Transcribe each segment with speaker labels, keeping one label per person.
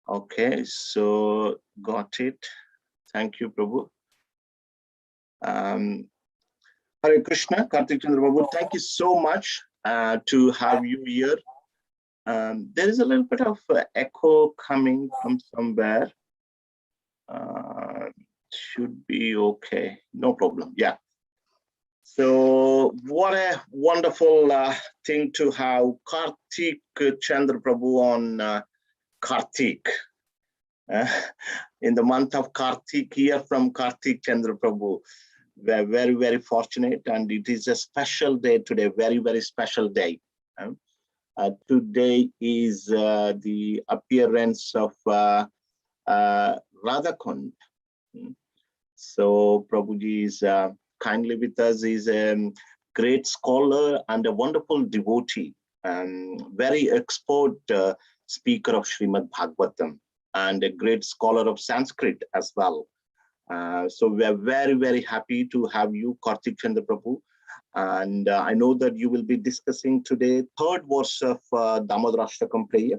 Speaker 1: Okay, so got it. Thank you, Prabhu. Hare Krishna, Kartik Chandra Prabhu, thank you so much to have you here. There is a little bit of echo coming from somewhere. Should be okay, no problem. Yeah. So what a wonderful thing to have Kartik Chandra Prabhu on Kartik. In the month of Kartik, here from Kartik Chandra Prabhu. We're very, very fortunate, and it is a special day today, very, very special day. Today is the appearance of Radhakund. So Prabhuji is kindly with us. He's a great scholar and a wonderful devotee, very expert speaker of Srimad Bhagavatam, and a great scholar of Sanskrit as well. So we are very, very happy to have you, Kartik Chandra Prabhu. And I know that you will be discussing today third verse of Damodar Ashtakam prayer.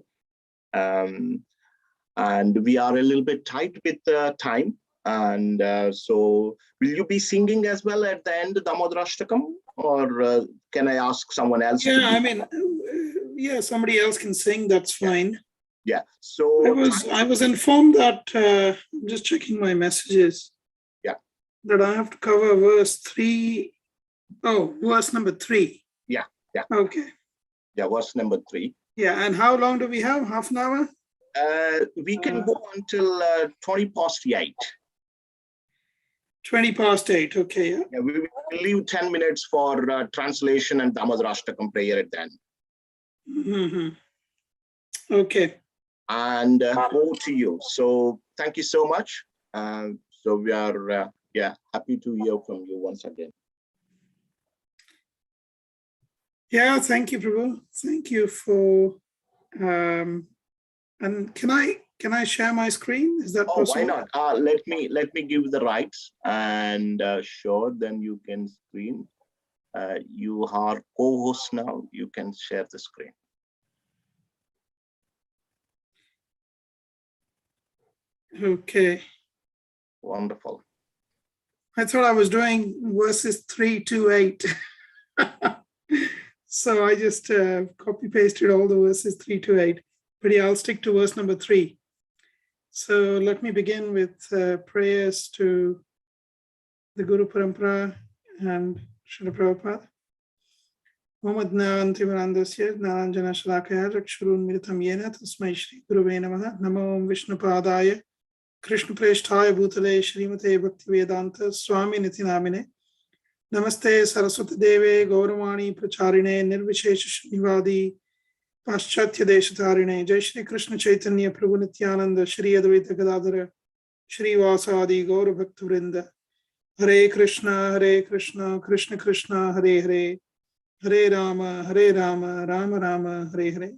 Speaker 1: And we are a little bit tight with time. And so will you be singing as well at the end of Damodar Ashtakam? Or can I ask someone else?
Speaker 2: Yeah, I mean, yeah, somebody else can sing, that's fine.
Speaker 1: Yeah, so
Speaker 2: I was informed that, I'm just checking my messages.
Speaker 1: Yeah.
Speaker 2: That I have to cover verse 3. Oh, verse number 3.
Speaker 1: Yeah, yeah.
Speaker 2: Okay.
Speaker 1: Yeah, verse number 3.
Speaker 2: Yeah, and how long do we have? Half an hour?
Speaker 1: We can go until 20 past 8.
Speaker 2: 20 past 8, okay.
Speaker 1: Yeah, we will leave 10 minutes for translation and Damodar Ashtakam prayer at the end.
Speaker 2: Mm-hmm. Okay.
Speaker 1: And over to you. So thank you so much. So we are happy to hear from you once again.
Speaker 2: Yeah, thank you, Prabhu. Thank you for and can I share my screen? Is that possible?
Speaker 1: Why not? Let me give the rights, and sure, then you can screen. You are co-host now. You can share the screen.
Speaker 2: Okay.
Speaker 1: Wonderful.
Speaker 2: I thought I was doing verses 3 to 8. So I just copy pasted all the verses 3 to 8. But yeah, I'll stick to verse number 3. So let me begin with prayers to the Guru Parampara and Srila Prabhupada. Om Adnantimarandasya Nanjana Shalakaya Rakshurun Miritam Yena Tasmai Shri Guruve Namaha Namo Om Vishnu Padaya Krishna Presthaya Bhutale Srimate Bhakti Vedanta Swami Nitinamine Namaste Saraswati Deve Gauravani Pracharine Nirvishesha Shrivadi Paschatya Deshatarine Jai Shri Krishna Chaitanya Prabhu Nityananda Shri Advaita Gadadhara Shri Vasadi Gaura Bhakta Vrinda Hare Krishna Krishna Krishna Hare Hare Hare Rama Rama Rama Hare Hare.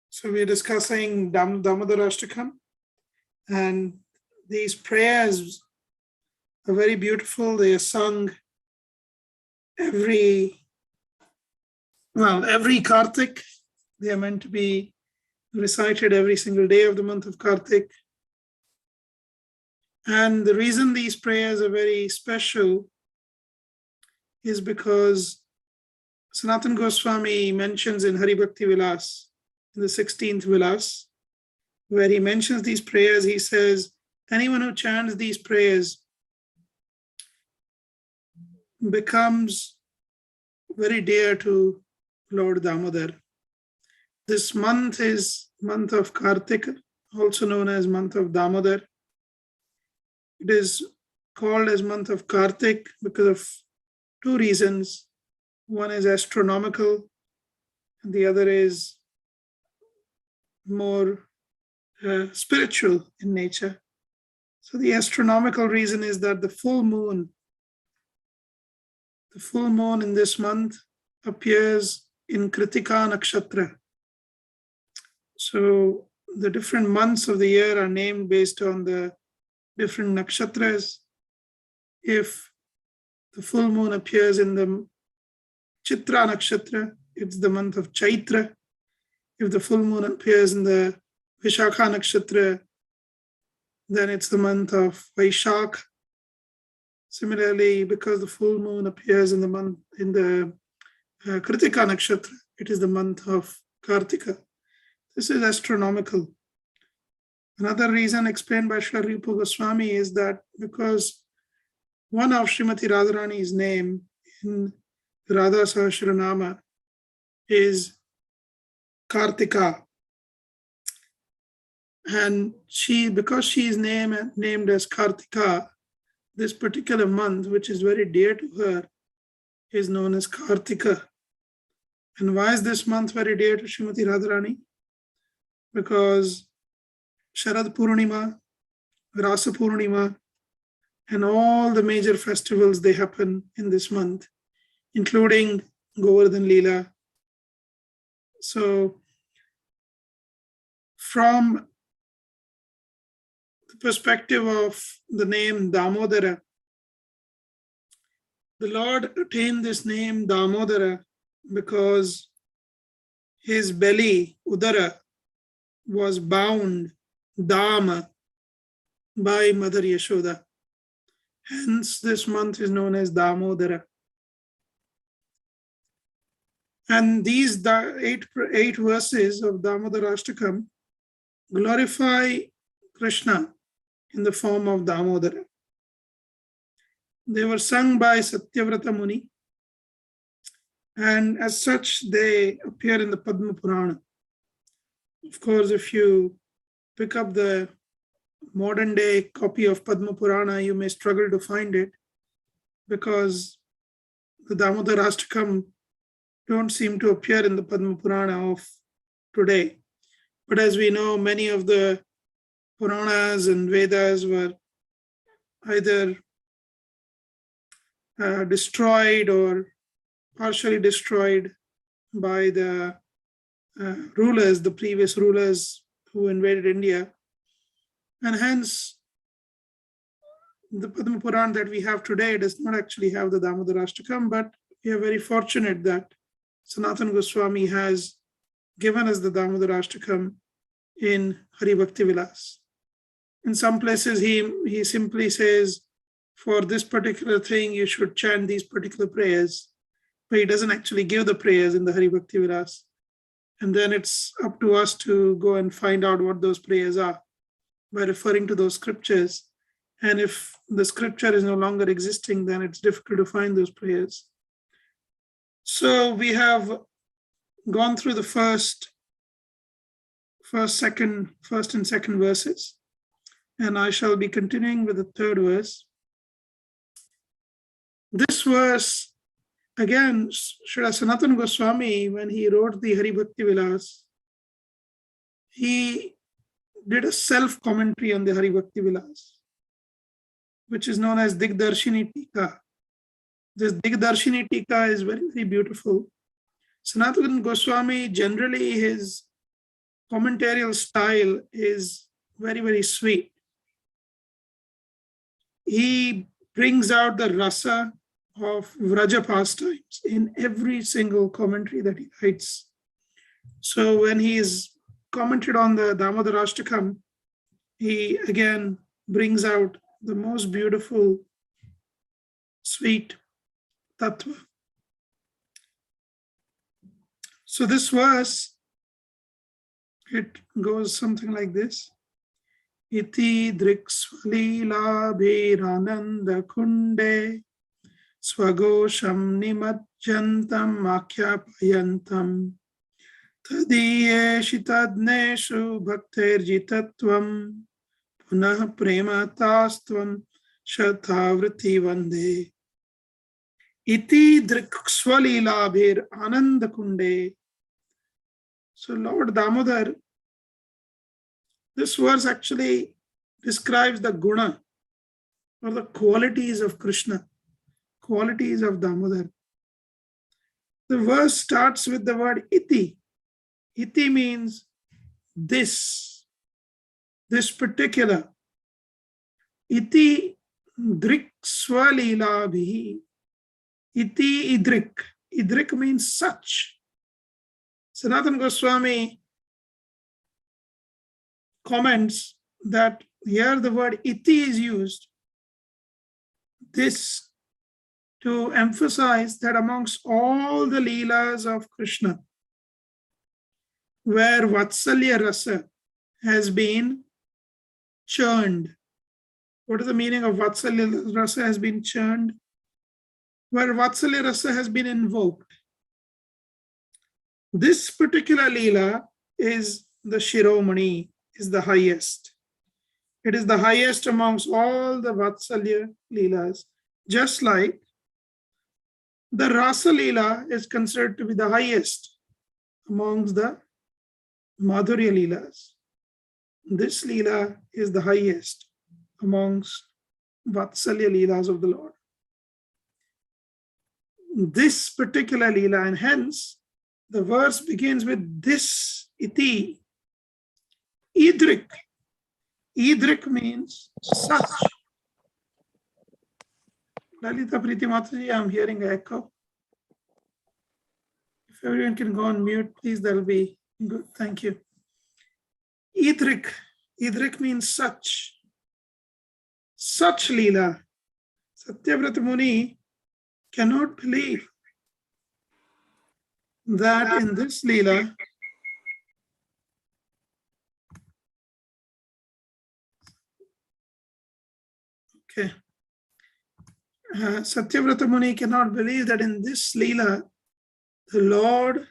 Speaker 2: So we're discussing Damodar Ashtakam, and these prayers are very beautiful. They are sung every Kartik. They are meant to be recited every single day of the month of Kartik. And the reason these prayers are very special is because Sanatana Goswami mentions in Hari Bhakti Vilas, in the 16th Vilas, where he mentions these prayers, he says, anyone who chants these prayers becomes very dear to Lord Damodar. This month is month of Kartik, also known as month of Damodar. It is called as month of Kartik because of two reasons. One is astronomical, and the other is more spiritual in nature. So the astronomical reason is that the full moon in this month appears in Kritika Nakshatra. So the different months of the year are named based on the different nakshatras. If the full moon appears in the Chitra Nakshatra, it's the month of Chaitra. If the full moon appears in the Vishakha Nakshatra, then it's the month of Vaishakh. Similarly, because the full moon appears in the Kritika Nakshatra, it is the month of Kartika. This is astronomical. Another reason explained by Srila Rupa Goswami is that because one of Srimati Radharani's name in Radha Sahasranama is Kartika. And because she is named as Kartika, this particular month, which is very dear to her, is known as Kartika. And why is this month very dear to Srimati Radharani? Because Sharad Purnima, Rasa Purnima, and all the major festivals, they happen in this month, including Govardhan Leela. So from the perspective of the name Damodara, the Lord attained this name Damodara because his belly, Udara, was bound, Dama, by Mother Yashoda. Hence, this month is known as Damodara. And these eight verses of Damodar Ashtakam glorify Krishna in the form of Damodara. They were sung by Satyavrata Muni, and as such, they appear in the Padma Purana. Of course, if you pick up the modern day copy of Padma Purana, you may struggle to find it because the Damodar Ashtakam don't seem to appear in the Padma Purana of today. But as we know, many of the Puranas and Vedas were either destroyed or partially destroyed by the rulers, the previous rulers who invaded India. And hence, the Padma Purana that we have today does not actually have the Damodar Ashtakam, but we are very fortunate that Sanatana Goswami has given us the Damodar Ashtakam in Hari Bhakti Vilas. In some places, he simply says, for this particular thing, you should chant these particular prayers, but he doesn't actually give the prayers in the Hari Bhakti Vilas. And then it's up to us to go and find out what those prayers are by referring to those scriptures. And if the scripture is no longer existing, then it's difficult to find those prayers. So we have gone through the first and second verses, and I shall be continuing with the third verse. This verse, again, Srila Sanatana Goswami, when he wrote the Hari Bhakti Vilas, he did a self-commentary on the Hari Bhakti Vilas, which is known as Digdarshini Tika. This Digdarshini Tika is very, very beautiful. Sanatana Goswami, generally his commentarial style is very, very sweet. He brings out the rasa of Vraja pastimes in every single commentary that he writes. So when he is commented on the Damodar Ashtakam, he again brings out the most beautiful, sweet tattva. So this verse, it goes something like this. Iti driksvalila bhirananda kunde swagosham nimajjantam akhyapayantam tadiyeshitadneshu bhakterjitatvam punah prematastam shatavriti vande. Iti driksvalila bhir ananda kunde. So Lord Damodar, this verse actually describes the guna or the qualities of Krishna, qualities of Damodar. The verse starts with the word iti. Iti means this particular. Iti drik swalila bhi. Iti idrik. Idrik means such. Sanatana Goswami comments that here the word iti is used, this to emphasize that amongst all the leelas of Krishna, where Vatsalya Rasa has been churned. What is the meaning of Vatsalya Rasa has been churned? Where Vatsalya Rasa has been invoked. This particular leela is the Shiromani, is the highest. It is the highest amongst all the Vatsalya leelas, just like the Rasa leela is considered to be the highest amongst the Madhurya leelas. This leela is the highest amongst Vatsalya leelas of the Lord. This particular leela, and hence the verse begins with this iti, idrik. Idrik means such. Lalita Priti Mataji, I'm hearing an echo. If everyone can go on mute, please, that'll be good. Thank you. Idrik. Idrik means such. Such leela. Satyavrata Muni cannot believe that in this leela, okay, Satyavrata Muni cannot believe that in this leela, the Lord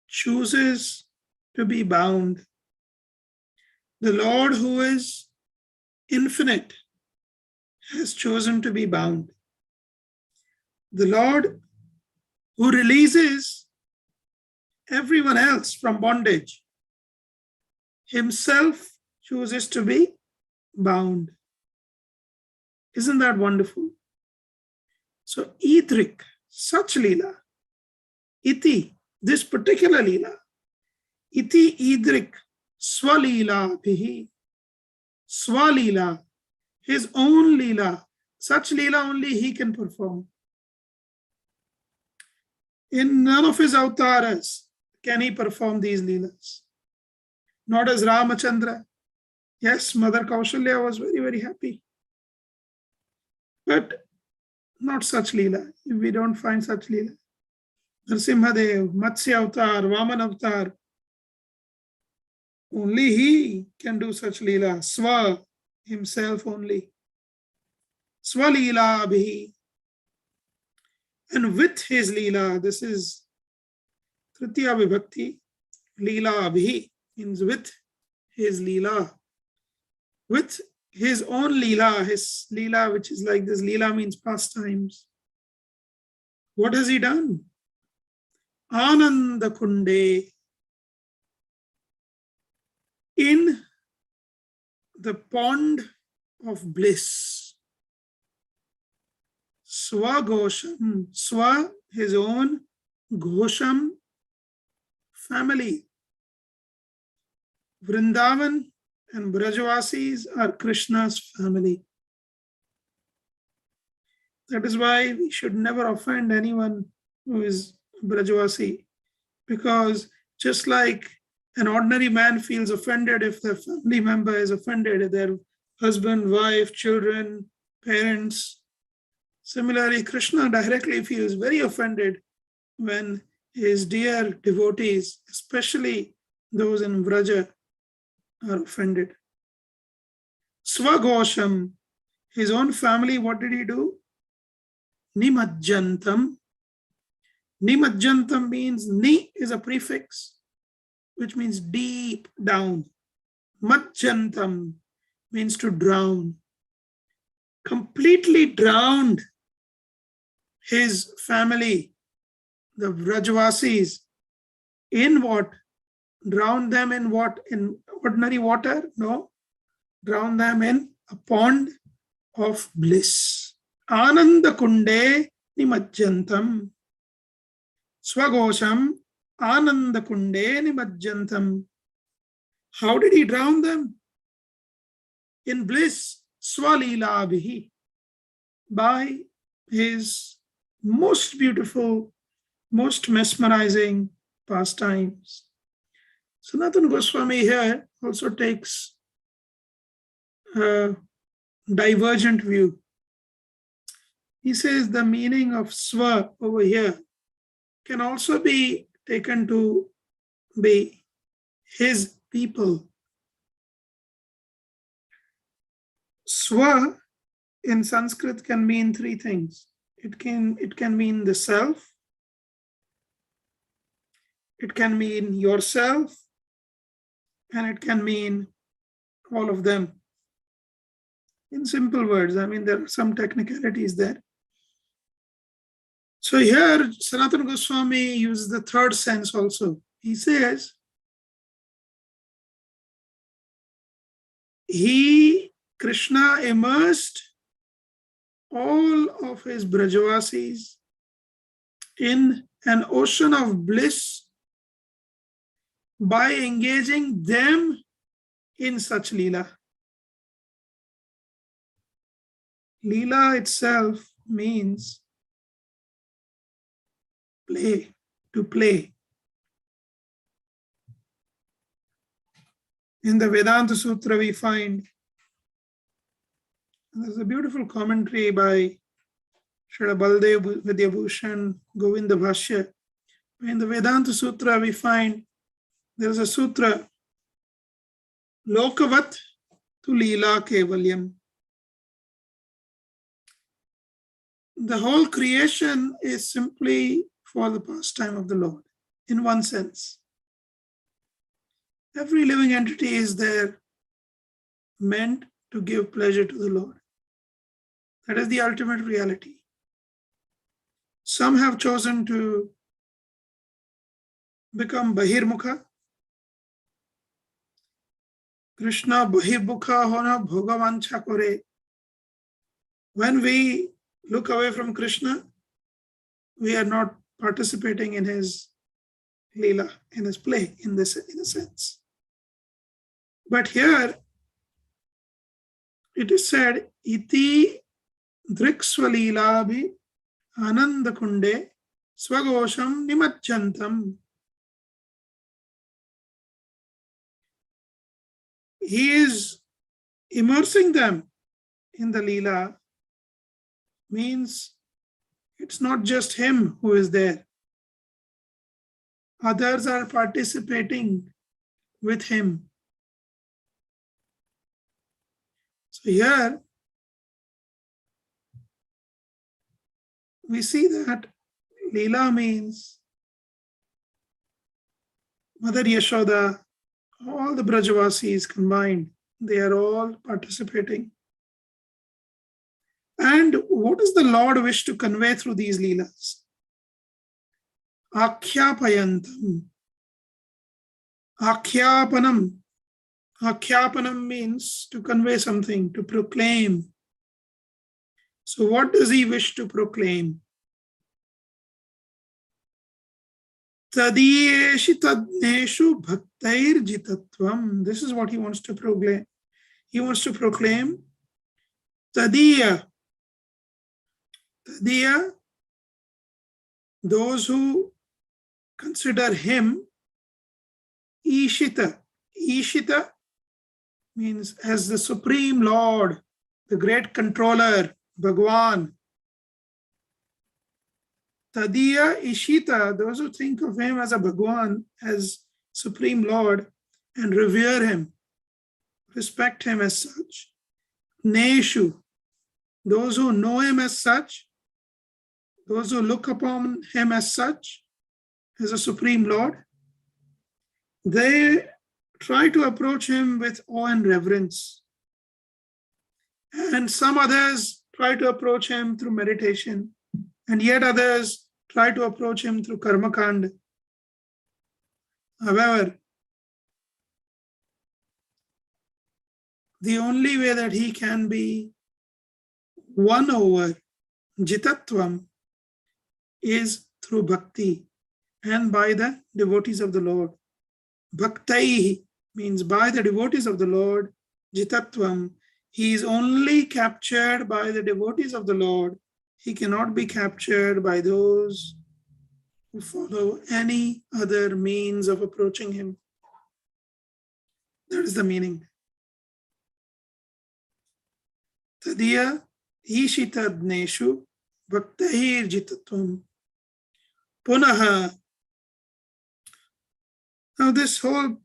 Speaker 2: chooses to be bound. The Lord, who is infinite, has chosen to be bound. The Lord, who releases everyone else from bondage, himself chooses to be bound. Isn't that wonderful? So, idrik, such leela, iti, this particular leela, iti idrik, swalila bhihi, swalila, his own leela, such leela only he can perform. In none of his avatars can he perform these leelas. Not as Ramachandra. Yes, Mother Kaushalya was very, very happy. But not such leela. We don't find such leela. Nrsimhadev, Matsya avatar, Vaman avatar. Only he can do such leela. Swa, himself only. Swalila abhi. And with his leela, this is Tritiya Vibhakti, leela abhi, means with his leela. With his own leela, his leela, which is like this, leela means pastimes. What has he done? Ananda Kunde, in the pond of bliss. Swagosham, Swa, his own, Gosham, family. Vrindavan and Brajavasis are Krishna's family. That is why we should never offend anyone who is Brajavasi, because just like an ordinary man feels offended if their family member is offended, their husband, wife, children, parents, similarly, Krishna directly feels very offended when his dear devotees, especially those in Vraja, are offended. Swagosham, his own family, what did he do? Nimajjantam. Nimajjantam means ni is a prefix, which means deep down. Majjantam means to drown. Completely drowned his family, the Vrajavasis, in what? Drown them in what? In ordinary water? No. Drown them in a pond of bliss. Ananda Kunde Nimajjantam. Swagosham Ananda Kunde Nimajjantam. How did he drown them? In bliss. Swalila Abhi. By his most beautiful, most mesmerizing pastimes. Sanatana Goswami here also takes a divergent view. He says the meaning of swa over here can also be taken to be his people. Swa in Sanskrit can mean three things. It can mean the self, it can mean yourself, and it can mean all of them. In simple words, I mean, there are some technicalities there. So here, Sanatana Goswami uses the third sense also. He says, Krishna immersed all of his Brajavasis in an ocean of bliss by engaging them in such Leela. Leela itself means play, to play. In the Vedanta Sutra, we find there's a beautiful commentary by Srila Baldev Vidyabhushan Govinda Bhashya. In the Vedanta Sutra, we find there's a sutra, Lokavat tu Leela Kevalyam. The whole creation is simply for the pastime of the Lord, in one sense. Every living entity is there meant to give pleasure to the Lord. That is the ultimate reality. Some have chosen to become Bahirmukha. Krishna Bahirmukha hona bhogavancha kore. When we look away from Krishna, we are not participating in his Leela, in his play, in a sense. But here it is said, Iti driksvalila bhi ananda kunde swagosham nimachantam. He is immersing them in the Leela, means it's not just him who is there. Others are participating with him. So here we see that Leela means Mother Yashoda, all the Brajavasis combined, they are all participating. And what does the Lord wish to convey through these Leelas? Akhyapayantam. Akhyapanam. Akhyapanam means to convey something, to proclaim. So what does he wish to proclaim? Tadiyeshi tadneshu bhaktair jitatvam. This is what he wants to proclaim. He wants to proclaim Tadiya. Tadiya, those who consider him Ishita. Ishita means as the Supreme Lord, the great controller, Bhagwan. Tadiya Ishita, those who think of him as a Bhagwan, as Supreme Lord, and revere him, respect him as such. Neshu, those who know him as such, those who look upon him as such, as a Supreme Lord, they try to approach him with awe and reverence. And some others try to approach him through meditation, and yet others try to approach him through karma kanda. However, the only way that he can be won over, jitatvam, is through bhakti and by the devotees of the Lord. Bhaktaihi means by the devotees of the Lord, jitatvam. He is only captured by the devotees of the Lord. he cannot be captured by those who follow any other means of approaching him. That is the meaning. Tadiya ishitadneshu bhaktair jitatvam punaha. Now this whole,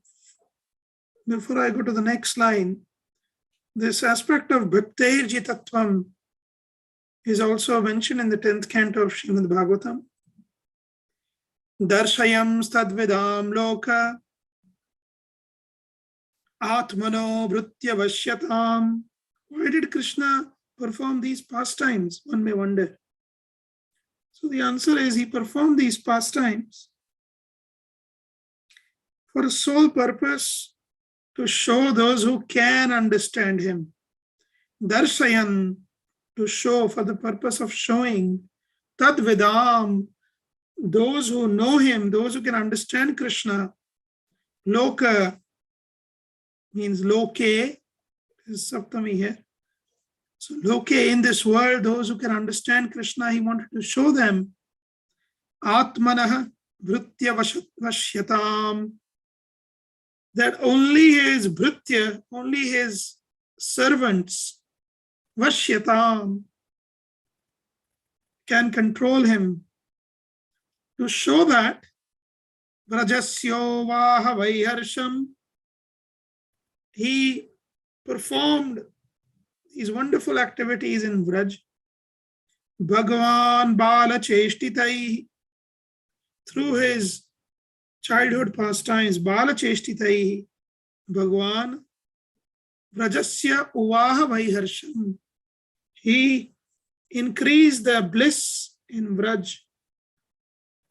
Speaker 2: before I go to the next line, this aspect of bhaktair jitatvam is also mentioned in the 10th canto of Srimad Bhagavatam. Darshayam stadvedam loka atmano vritya vashyatam. Why did Krishna perform these pastimes? One may wonder. So the answer is he performed these pastimes for a sole purpose, to show those who can understand him. Darshayan, to show, for the purpose of showing. Tadvedam, those who know him, those who can understand Krishna. Loka means loke, is Saptami here. So loke, in this world, those who can understand Krishna, he wanted to show them. Atmanah vritya vashyatam, that only his bhritya, only his servants, vashyatam, can control him. To show that vrajasyo vaha vaiharsham, he performed these wonderful activities in Vraj. Bhagavan bala cheshtitai, through his childhood pastimes, bala cheshtitai, Bhagavan vrajasya uvaha vaiharsham, he increased the bliss in Vraj,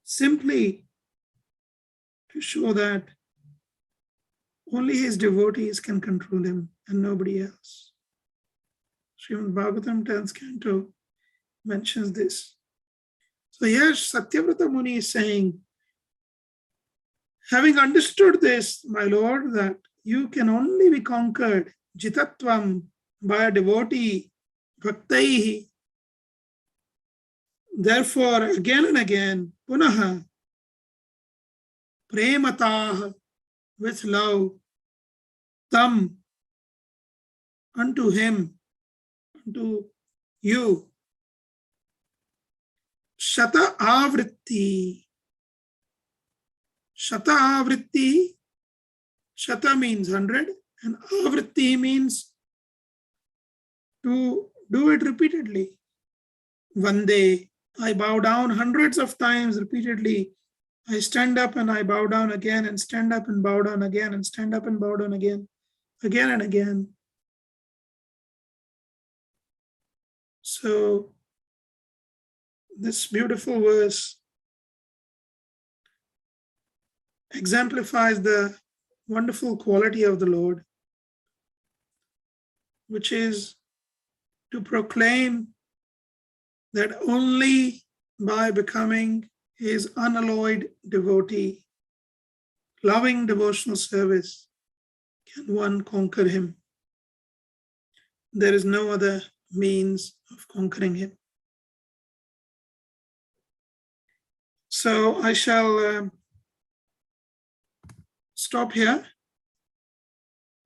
Speaker 2: simply to show that only his devotees can control him and nobody else. Srimad Bhagavatam 10th canto mentions this. So here Satyavrata Muni is saying, having understood this, my Lord, that you can only be conquered, jitatvam, by a devotee, bhaktaihi. Therefore, again and again, punaha, prematah, with love, tam, unto him, unto you, shata avritti. Shata avritti, shata means 100, and avritti means to do it repeatedly. Vande, I bow down hundreds of times repeatedly. I stand up and I bow down again, and stand up and bow down again, and stand up and bow down again and again. So this beautiful verse exemplifies the wonderful quality of the Lord, which is to proclaim that only by becoming his unalloyed devotee, loving devotional service, can one conquer him. There is no other means of conquering him. So I shall stop here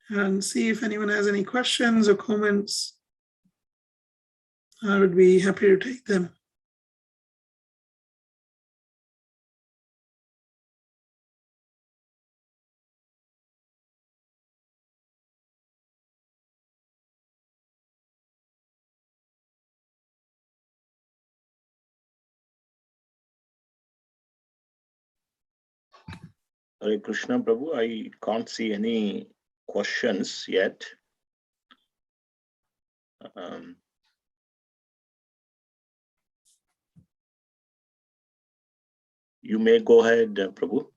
Speaker 2: and see if anyone has any questions or comments. I would be happy to take them.
Speaker 1: Hare Krishna, Prabhu. I can't see any questions yet. You may go ahead, Prabhu.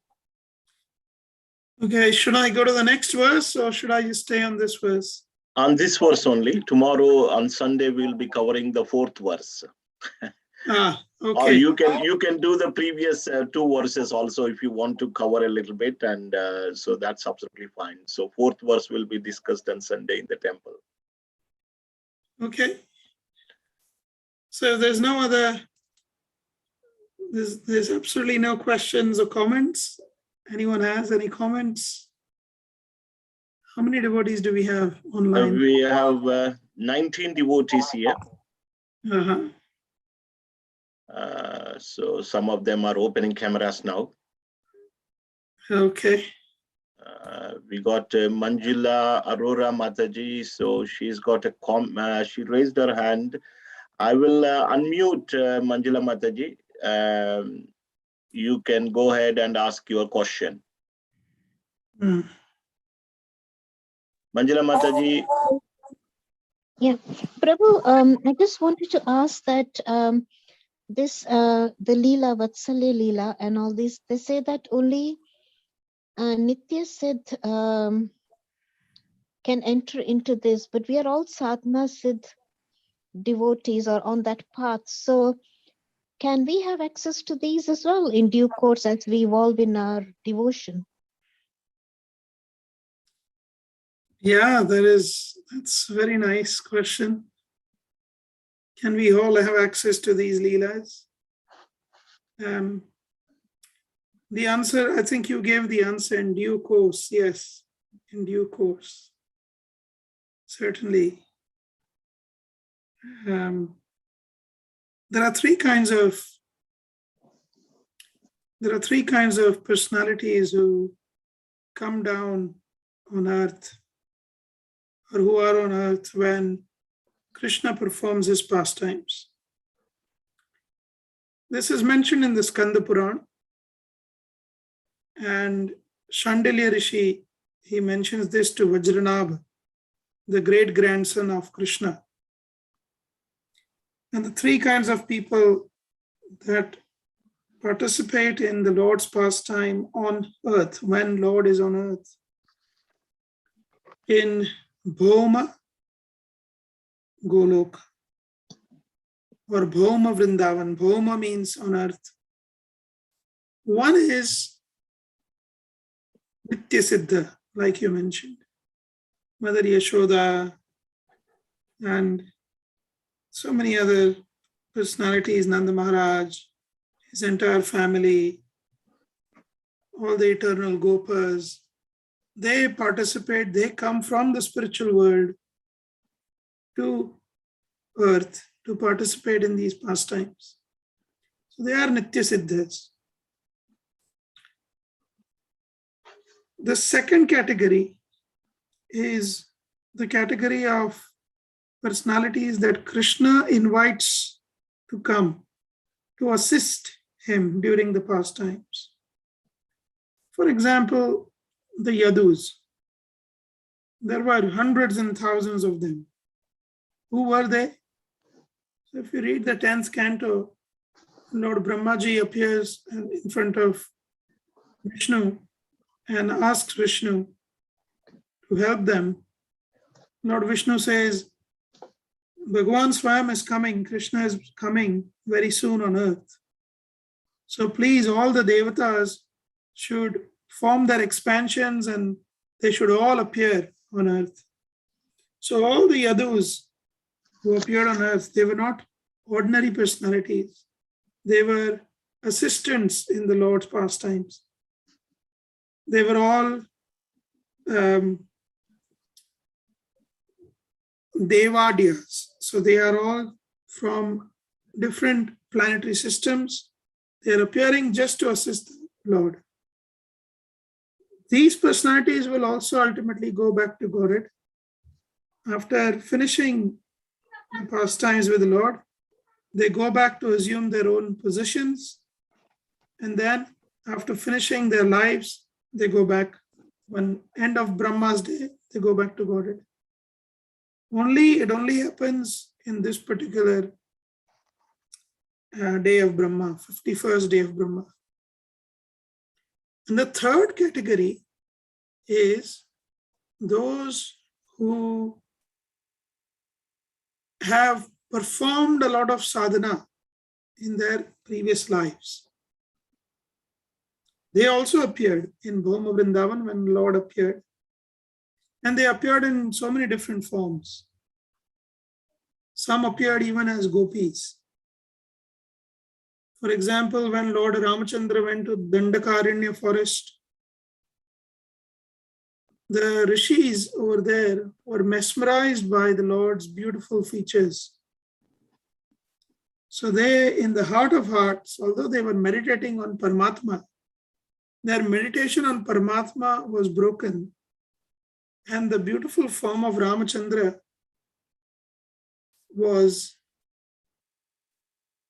Speaker 2: Okay, should I go to the next verse or should I just stay on this verse?
Speaker 1: On this verse only. Tomorrow on Sunday we'll be covering the 4th verse.
Speaker 2: Okay.
Speaker 1: Or you can do the previous 2 verses also if you want to cover a little bit, and so that's absolutely fine. So 4th verse will be discussed on Sunday in the temple.
Speaker 2: Okay. So if there's no other, there's absolutely no questions or comments. Anyone has any comments? How many devotees do we have online?
Speaker 1: We have 19 devotees here.
Speaker 2: Uh-huh.
Speaker 1: So some of them are opening cameras now.
Speaker 2: Okay.
Speaker 1: We got Manjula Arora Mataji. So she's got a she raised her hand. I will unmute Manjula Mataji. You can go ahead and ask your question.
Speaker 2: Mm.
Speaker 1: Manjula Mataji.
Speaker 3: Yeah, Prabhu, I just wanted to ask that the Leela, Vatsalya Leela and all this, they say that only Nitya Siddh can enter into this, but we are all Sadhana Siddh devotees or on that path. So can we have access to these as well in due course as we evolve in our devotion?
Speaker 2: Yeah, that's a very nice question. Can we all have access to these Leelas? The answer, I think you gave the answer in due course. Yes, in due course. Certainly. There are three kinds of personalities who come down on earth or who are on earth when Krishna performs his pastimes. This is mentioned in the Skanda Purana, and Shandilya Rishi, he mentions this to Vajranabha, the great grandson of Krishna. And the three kinds of people that participate in the Lord's pastime on earth, when Lord is on earth. In Bhoma Goloka or Bhoma Vrindavan. Bhoma means on earth. One is Nitya Siddha, like you mentioned. Mother Yashoda and so many other personalities, Nanda Maharaj, his entire family, all the eternal Gopas, they participate, they come from the spiritual world to earth to participate in these pastimes. So they are Nitya Siddhas. The second category is the category of personalities that Krishna invites to come to assist him during the pastimes. For example, the Yadus. There were hundreds and thousands of them. Who were they? So if you read the 10th canto, Lord Brahmaji appears in front of Vishnu and asks Vishnu to help them. Lord Vishnu says, Bhagavan Swayam is coming, Krishna is coming very soon on earth. So please, all the devatas should form their expansions and they should all appear on earth. So all the Yadus who appeared on earth, they were not ordinary personalities. They were assistants in the Lord's pastimes. They were all Devadyas. So they are all from different planetary systems. They are appearing just to assist the Lord. These personalities will also ultimately go back to Godhead. After finishing the pastimes with the Lord, they go back to assume their own positions. And then after finishing their lives, they go back. When end of Brahma's day, they go back to Godhead. It only happens in this particular day of Brahma, 51st day of Brahma. And the third category is those who have performed a lot of sadhana in their previous lives. They also appeared in Bhoma Vrindavan when Lord appeared. And they appeared in so many different forms. Some appeared even as gopis. For example, when Lord Ramachandra went to Dandakaranya forest, the rishis over there were mesmerized by the Lord's beautiful features. So they, in the heart of hearts, although they were meditating on Paramatma, their meditation on Paramatma was broken, and the beautiful form of Ramachandra was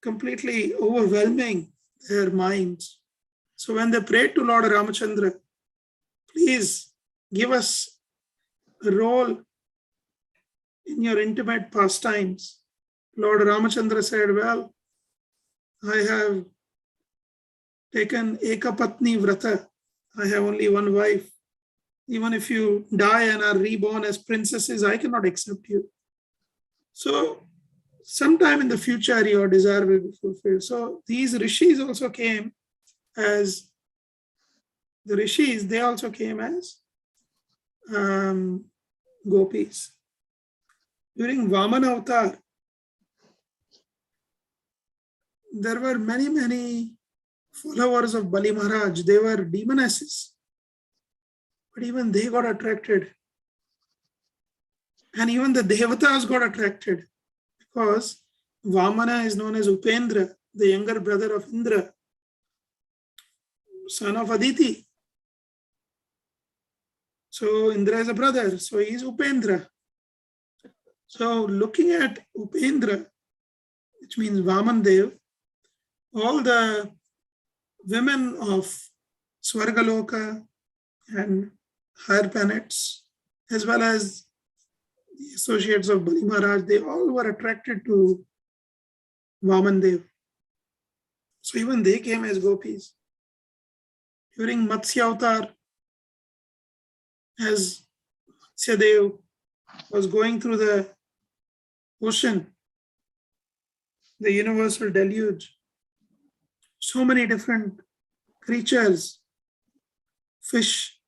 Speaker 2: completely overwhelming their minds. So when they prayed to Lord Ramachandra, please give us a role in your intimate pastimes, Lord Ramachandra said, well, I have taken Ekapatni Vrata. I have only one wife. Even if you die and are reborn as princesses, I cannot accept you. So sometime in the future, your desire will be fulfilled. So these rishis also came as, the rishis, they also came as gopis. During Vamana Avatar, there were many followers of Bali Maharaj. They were demonesses, but even they got attracted. And even the Devatas got attracted, because Vamana is known as Upendra, the younger brother of Indra, son of Aditi. So Indra is a brother, so he is Upendra. So looking at Upendra, which means Vaman Dev, all the women of Swargaloka and higher planets, as well as the associates of Bali Maharaj, they all were attracted to Vaman Dev. So even they came as gopis. During Matsya Avatar, as Matsya Dev was going through the ocean, the universal deluge, so many different creatures, fish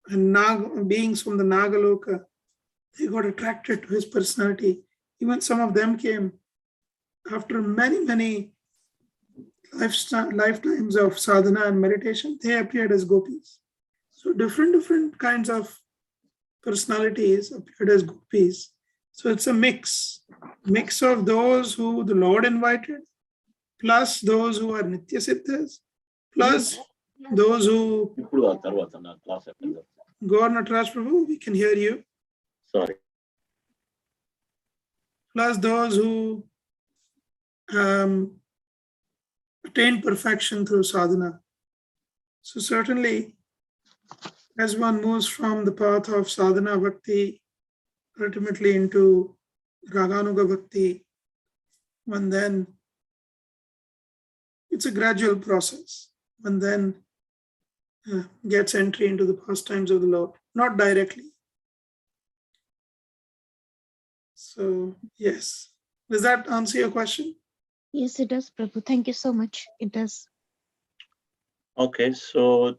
Speaker 2: and beings from the Nagaloka, they got attracted to his personality. Even some of them came after many lifetimes of sadhana and meditation, they appeared as gopis. So different kinds of personalities appeared as gopis. So it's a mix of those who the Lord invited, plus those who are Nitya Siddhas, plus those who... Go on, Nataraj Prabhu, we can hear you.
Speaker 1: Sorry.
Speaker 2: Plus those who attained perfection through sadhana. So certainly, as one moves from the path of sadhana bhakti ultimately into raganuga bhakti, one then, it's a gradual process. One then gets entry into the pastimes of the Lord, not directly. So, yes. Does that answer your question?
Speaker 3: Yes, it does, Prabhu. Thank you so much. It does.
Speaker 1: Okay, so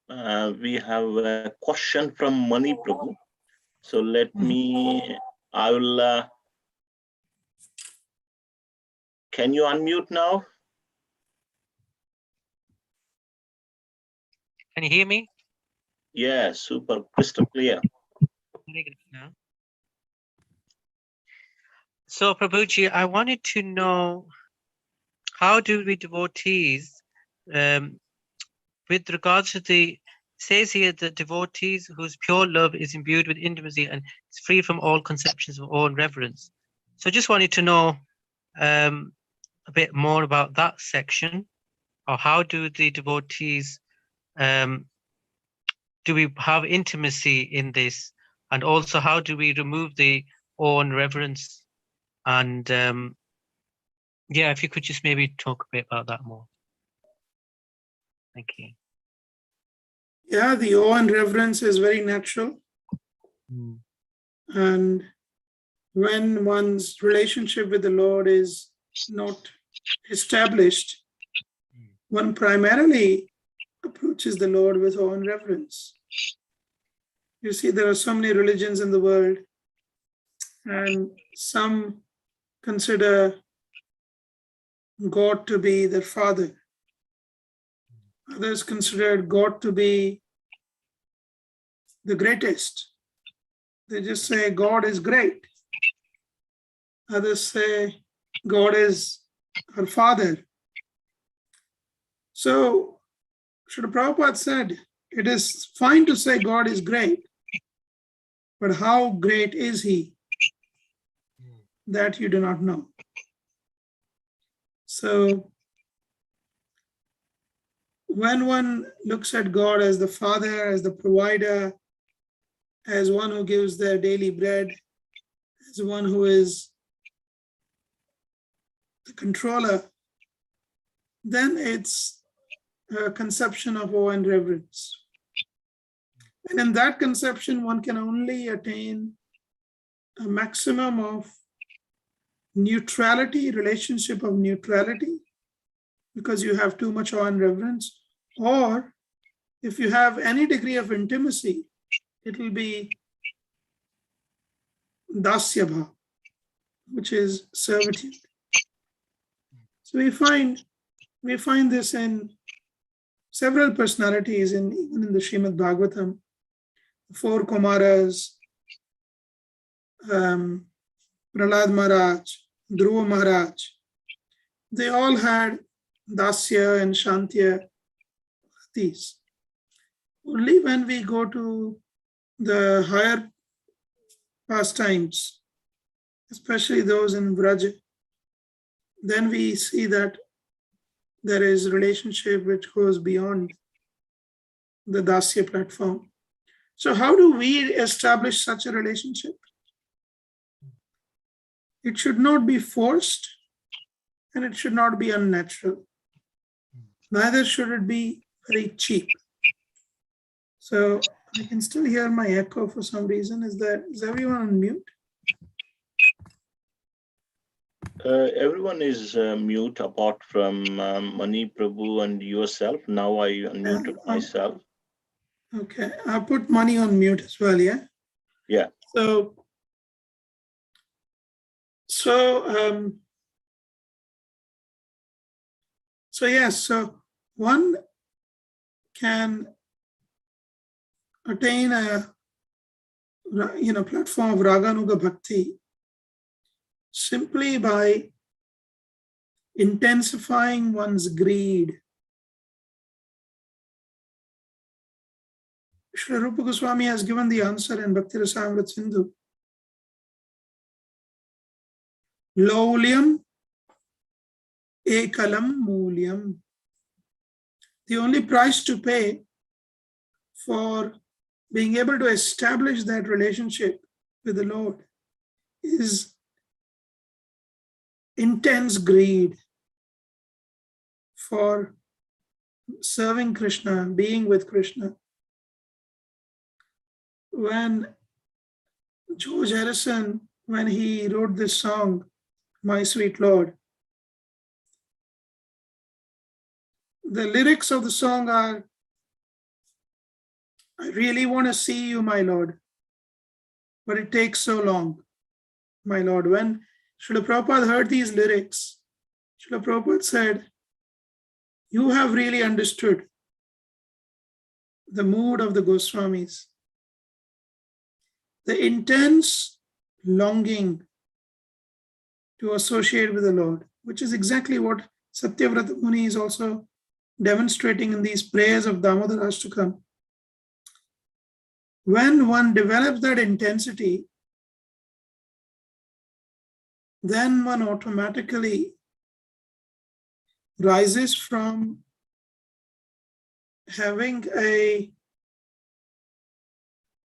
Speaker 1: we have a question from Mani Prabhu. So let me, I will, can you unmute now?
Speaker 4: Can you hear me?
Speaker 1: Yeah, super, crystal clear.
Speaker 4: So Prabhuji, I wanted to know, how do we devotees, with regards to the, says here that devotees whose pure love is imbued with intimacy and is free from all conceptions of awe and reverence. So just wanted to know a bit more about that section, or how do the devotees, do we have intimacy in this? And also, how do we remove the awe and reverence? And yeah, if you could just maybe talk a bit about that more. Thank you.
Speaker 2: Yeah, the awe and reverence is very natural. And when one's relationship with the Lord is not established, one primarily approaches the Lord with awe and reverence. You see, there are so many religions in the world, and some consider God to be their father. Others considered God to be the greatest. They just say God is great. Others say God is our father. So Srila Prabhupada said, it is fine to say God is great, but how great is he? That you do not know. So when one looks at God as the father, as the provider, as one who gives their daily bread, as one who is the controller, then it's a conception of awe and reverence. And in that conception, one can only attain a maximum of neutrality, relationship of neutrality, because you have too much awe and reverence. Or if you have any degree of intimacy, it will be dasya bhav, which is servitude. So we find this in several personalities, even in the Srimad Bhagavatam. The 4 Kumaras, Prahlad Maharaj, Dhruva Maharaj, they all had dasya and shantya bhaktis. Only when we go to the higher pastimes, especially those in Vraja, then we see that there is a relationship which goes beyond the dasya platform. So how do we establish such a relationship? It should not be forced and it should not be unnatural. Neither should it be very cheap. So I can still hear my echo for some reason. Is everyone on mute?
Speaker 1: Everyone is mute apart from Mani Prabhu and yourself. Now I unmuted myself.
Speaker 2: Okay, I put Mani on mute as well, yeah?
Speaker 1: Yeah.
Speaker 2: So yes, so one can attain a platform of Raganuga Bhakti simply by intensifying one's greed. Srila Rupa Goswami has given the answer in Bhakti Rasamrita Sindhu. Laulyam ekalam mulyam. The only price to pay for being able to establish that relationship with the Lord is intense greed for serving Krishna, being with Krishna. When George Harrison, when he wrote this song, My Sweet Lord, the lyrics of the song are, I really want to see you, my Lord, but it takes so long, my Lord. When Srila Prabhupada heard these lyrics, Srila Prabhupada said, you have really understood the mood of the Goswamis, the intense longing to associate with the Lord, which is exactly what Satyavrata Muni is also demonstrating in these prayers of Damodar Ashtakam. When one develops that intensity, then one automatically rises from having a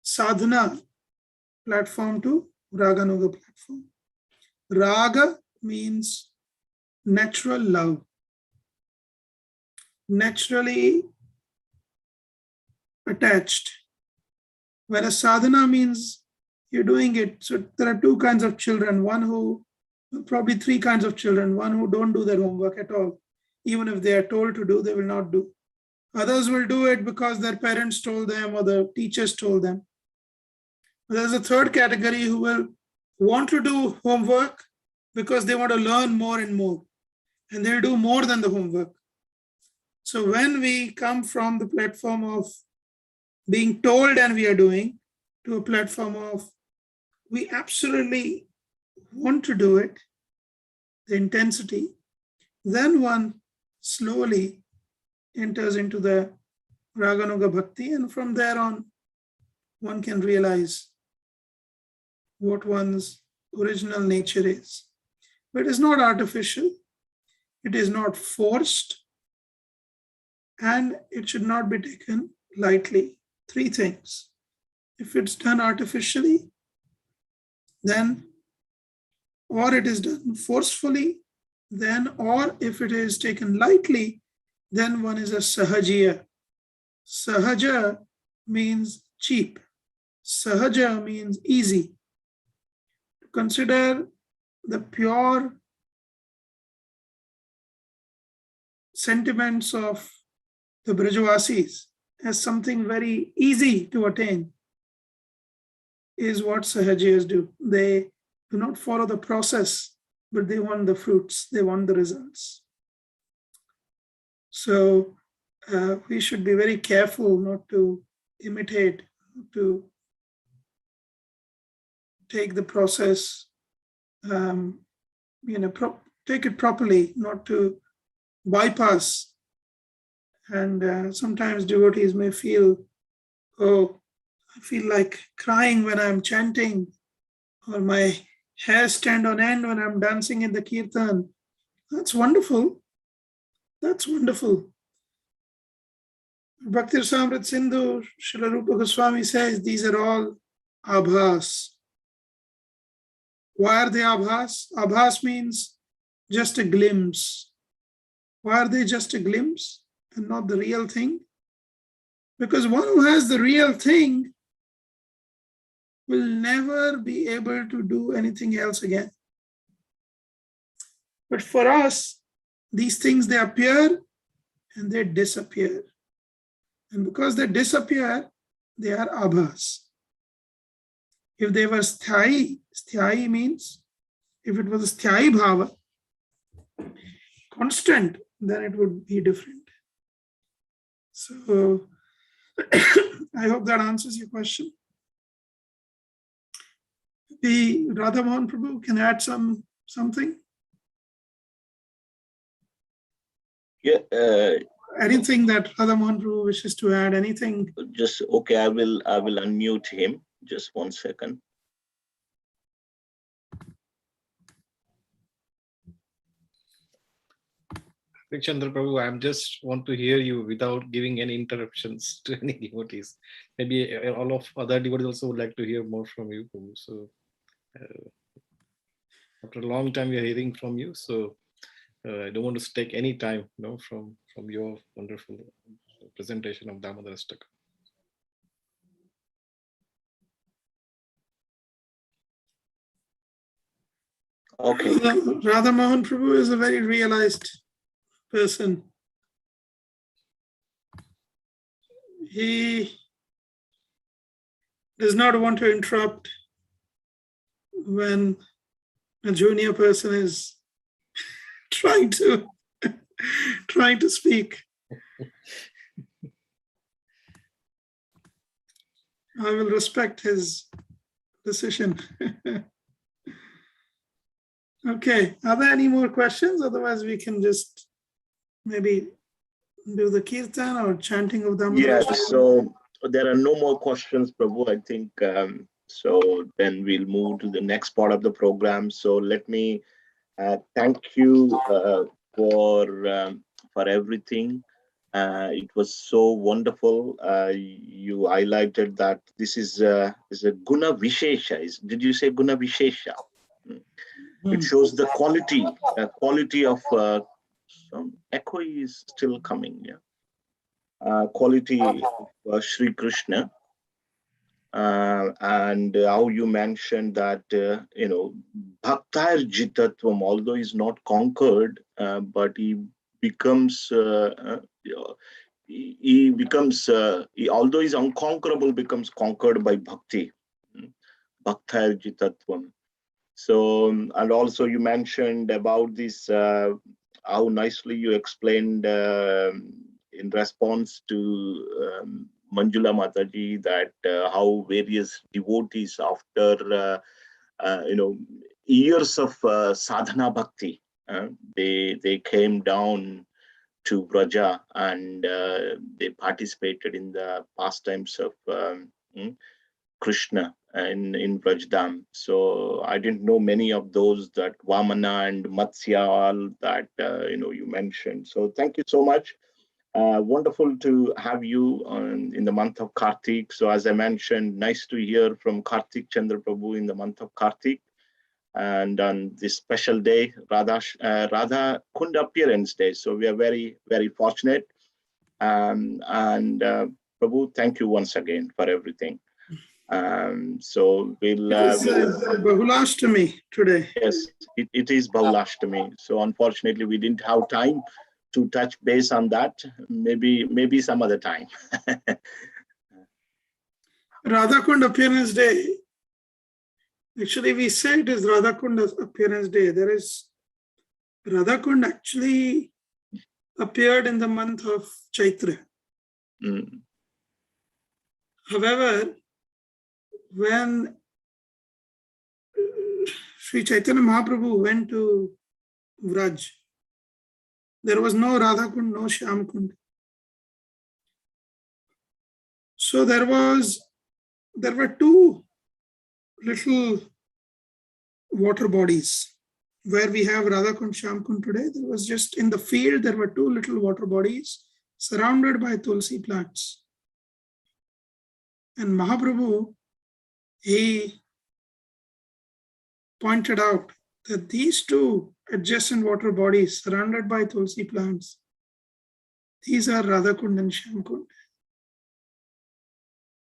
Speaker 2: sadhana platform to Raganuga platform. Raga means natural love, naturally attached. Whereas sadhana means you're doing it. So there are 2 kinds of children, probably 3 kinds of children, one who don't do their homework at all. Even if they are told to do, they will not do. Others will do it because their parents told them or the teachers told them. But there's a 3rd category who will want to do homework because they want to learn more and more. and they'll do more than the homework. So when we come from the platform of being told and we are doing to a platform of we absolutely want to do it, the intensity, then one slowly enters into the Raganuga Bhakti, and from there on, one can realize what one's original nature is. But it is not artificial, it is not forced, and it should not be taken lightly. Three things. If it's done artificially, then, or it is done forcefully, then, or if it is taken lightly, then one is a sahajiya. Sahaja means cheap. Sahaja means easy. Consider the pure sentiments of the Brajavasis as something very easy to attain, is what Sahajiyas do. They do not follow the process, but they want the fruits, they want the results. So we should be very careful not to imitate, to take the process, take it properly, not to bypass. And sometimes devotees may feel, oh, I feel like crying when I'm chanting, or my hair stand on end when I'm dancing in the kirtan. That's wonderful. That's wonderful. Bhakti Rasamrita Sindhu, Srila Rupa Goswami says these are all abhas. Why are they abhas? Abhas means just a glimpse. Why are they just a glimpse and not the real thing? Because one who has the real thing will never be able to do anything else again. But for us, these things, they appear and they disappear. And because they disappear, they are abhas. If they were sthyayi, sthyayi means, if it was sthyayi bhava, constant, then it would be different. So I hope that answers your question. The Radha Mohan Prabhu can add something.
Speaker 1: Yeah.
Speaker 2: Anything that Radha Mohan Prabhu wishes to add? Anything?
Speaker 1: Just okay. I will unmute him. Just 1 second.
Speaker 5: Chandra Prabhu, I just want to hear you without giving any interruptions to any devotees. Maybe all of other devotees also would like to hear more from you, Prabhu. So after a long time we are hearing from you, so I don't want to take any time, from your wonderful presentation of Damodar Ashtakam.
Speaker 1: Okay.
Speaker 2: Radha Mohan Prabhu is a very realized person. He does not want to interrupt when a junior person is trying to speak. I will respect his decision. Okay, are there any more questions? Otherwise, we can just maybe do the kirtan or chanting of Damodar.
Speaker 1: Yes, so there are no more questions, Prabhu. I think so. Then we'll move to the next part of the program. So let me thank you for everything. It was so wonderful. You highlighted that this is a guna vishesha. Did you say guna vishesha? It shows the quality of some echo is still coming. Yeah, quality of Sri Krishna, and how you mentioned that bhaktair jitatvam, although he's not conquered, but he becomes although he's unconquerable, becomes conquered by bhakti. Bhaktair jitatvam. So, and also you mentioned about this how nicely you explained in response to Manjula Mataji that how various devotees after years of sadhana bhakti, they came down to Braja and they participated in the pastimes of Krishna in Brajdam. So I didn't know many of those that Vamana and Matsya all that you mentioned. So thank you so much. Wonderful to have you in the month of Kartik. So as I mentioned, nice to hear from Kartik Chandra Prabhu in the month of Kartik. And on this special day, Radha Kund appearance day. So we are very, very fortunate. And Prabhu, thank you once again for everything. So we'll.
Speaker 2: Bahulashtami today.
Speaker 1: Yes, it is Bahulashtami. So unfortunately, we didn't have time to touch base on that. Maybe some other time.
Speaker 2: Radhakund appearance day. Actually, we say it is Radhakund appearance day. There is Radhakund actually appeared in the month of Chaitra.
Speaker 1: Mm.
Speaker 2: However, when Sri Chaitanya Mahaprabhu went to Vraj, there was no Radhakund, no Shyamkund. So there were two little water bodies where we have Radhakund, Shyamkund today. There was just in the field, there were two little water bodies surrounded by tulsi plants. And Mahaprabhu, he pointed out that these two adjacent water bodies surrounded by tulsi plants, these are Radhakund and Shyamkund.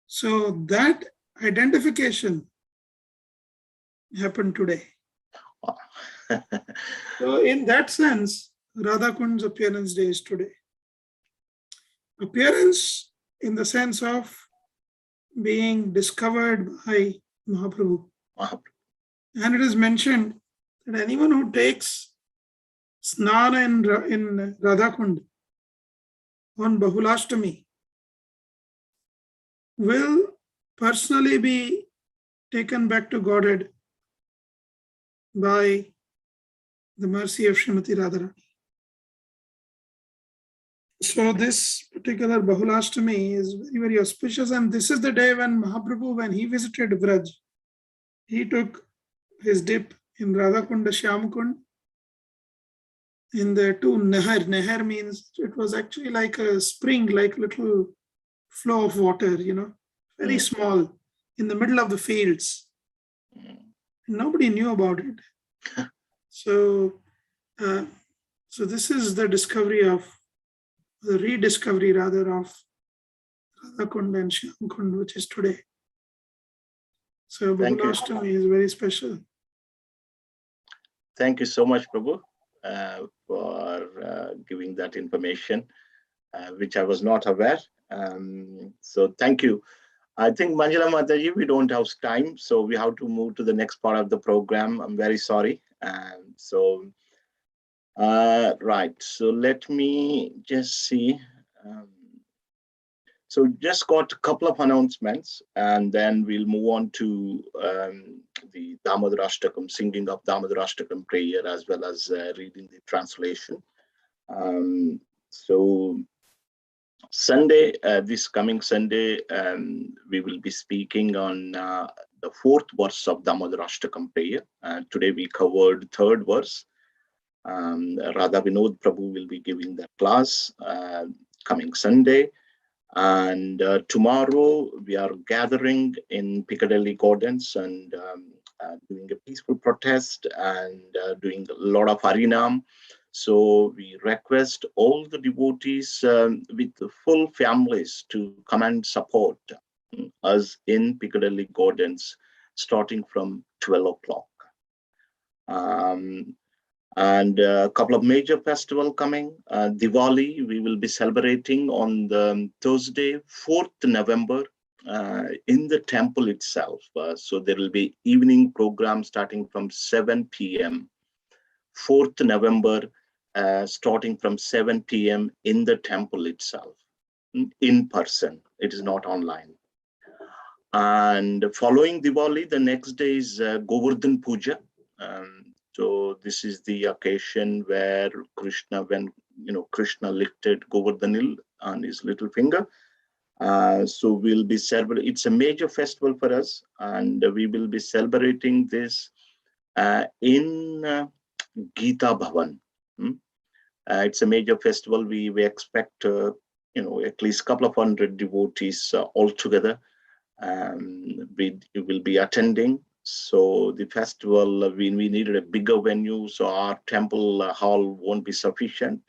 Speaker 2: So that identification happened today. So in that sense, Radhakund's appearance day is today. Appearance in the sense of being discovered by Mahaprabhu. And it is mentioned that anyone who takes snana in Radhakund on Bahulashtami will personally be taken back to Godhead by the mercy of Srimati Radharani. So this particular Bahulashtami is very, very auspicious, and this is the day when Mahaprabhu, when he visited Vraj, he took his dip in Radhakund, Shyamkund, in the two Nehar. Nehar means it was actually like a spring, like little flow of water, very small, in the middle of the fields. Nobody knew about it. So this is the discovery of, the rediscovery rather, of Radhakund and Shyamkund, which is today. So Bahulashtami is very special.
Speaker 1: Thank you so much, Prabhu, for giving that information, which I was not aware. So thank you. I think Manjula Mataji, we don't have time, so we have to move to the next part of the program. I'm very sorry. Right, so let me just see. So just got a couple of announcements, and then we'll move on to the Damodar Ashtakam, singing of Damodar Ashtakam prayer, as well as reading the translation. So Sunday, this coming Sunday, we will be speaking on the fourth verse of Damodar Ashtakam prayer. Today we covered third verse. Radha Vinod Prabhu will be giving that class coming Sunday. And tomorrow we are gathering in Piccadilly Gardens and doing a peaceful protest and doing a lot of harinam. So we request all the devotees with full families to come and support us in Piccadilly Gardens starting from 12 o'clock. And a couple of major festivals coming. Diwali, we will be celebrating on the Thursday, 4th November, in the temple itself. So there will be evening program starting from 7 p.m. 4th November, starting from 7 p.m. in the temple itself, in person. It is not online. And following Diwali, the next day is Govardhan Puja. So this is the occasion where Krishna, when Krishna lifted Govardhan on his little finger. So we'll be celebrating. It's a major festival for us, and we will be celebrating this in Gita Bhavan. It's a major festival. We expect at least a couple of hundred devotees altogether. We will be attending. So the festival, we needed a bigger venue, so our temple hall won't be sufficient.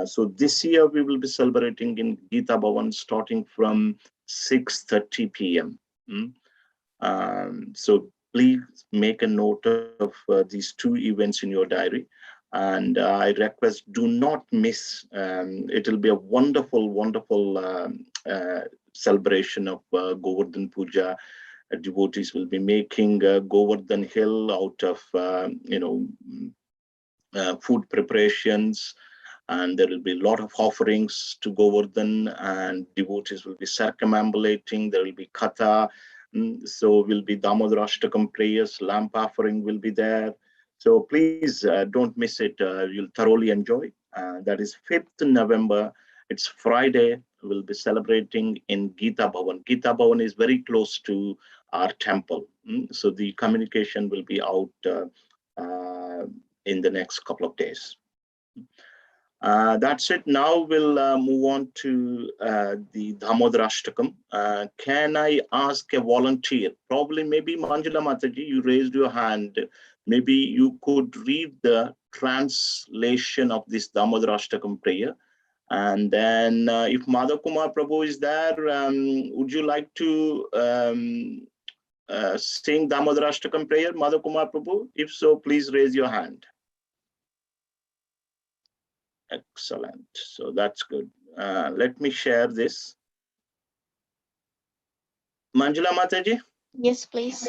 Speaker 1: So this year we will be celebrating in Gita Bhavan starting from 6:30 p.m. So please make a note of these two events in your diary. And I request, do not miss. It will be a wonderful, wonderful celebration of Govardhan Puja. Devotees will be making Govardhan Hill out of, food preparations. And there will be a lot of offerings to Govardhan, and devotees will be circumambulating. There will be katha. So will be Damodar Ashtakam prayers, lamp offering will be there. So please don't miss it. You'll thoroughly enjoy. That is 5th November. It's Friday. We'll be celebrating in Gita Bhavan. Gita Bhavan is very close to our temple. So the communication will be out in the next couple of days. That's it. Now we'll move on to the Damodar Ashtakam. Can I ask a volunteer? Probably, maybe Manjula Mataji, you raised your hand. Maybe you could read the translation of this Damodar Ashtakam prayer. And then if Madhav Kumar Prabhu is there, would you like to sing Damodar Ashtakam prayer, Madhav Kumar Prabhu? If so, please raise your hand. Excellent. So that's good. Let me share this. Manjula Mataji?
Speaker 3: Yes, please.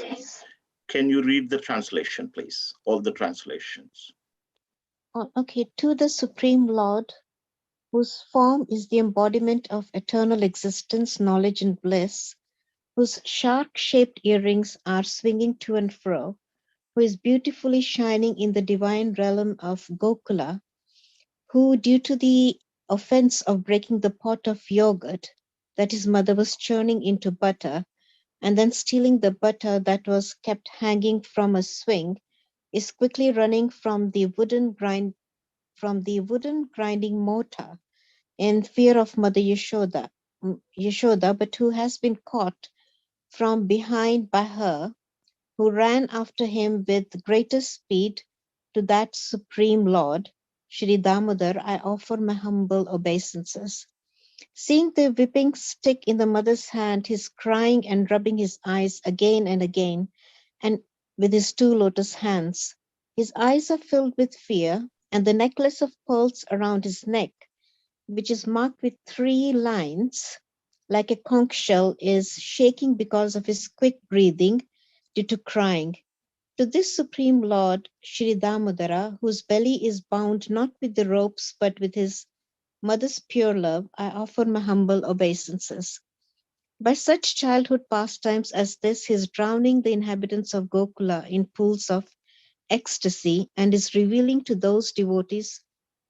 Speaker 1: Can you read the translation, please? All the translations.
Speaker 3: Okay. To the Supreme Lord, whose form is the embodiment of eternal existence, knowledge, and bliss, whose shark-shaped earrings are swinging to and fro, who is beautifully shining in the divine realm of Gokula, who, due to the offense of breaking the pot of yogurt that his mother was churning into butter, and then stealing the butter that was kept hanging from a swing, is quickly running from the wooden grinding mortar in fear of Mother Yashoda, but who has been caught from behind by her, who ran after him with greatest speed to that Supreme Lord, Shri Damodar, I offer my humble obeisances. Seeing the whipping stick in the mother's hand, he's crying and rubbing his eyes again and again, and with his two lotus hands. His eyes are filled with fear, and the necklace of pearls around his neck, which is marked with 3 lines, like a conch shell, is shaking because of his quick breathing due to crying. To this Supreme Lord, Shri Damodara, whose belly is bound not with the ropes but with his mother's pure love, I offer my humble obeisances. By such childhood pastimes as this, he is drowning the inhabitants of Gokula in pools of ecstasy and is revealing to those devotees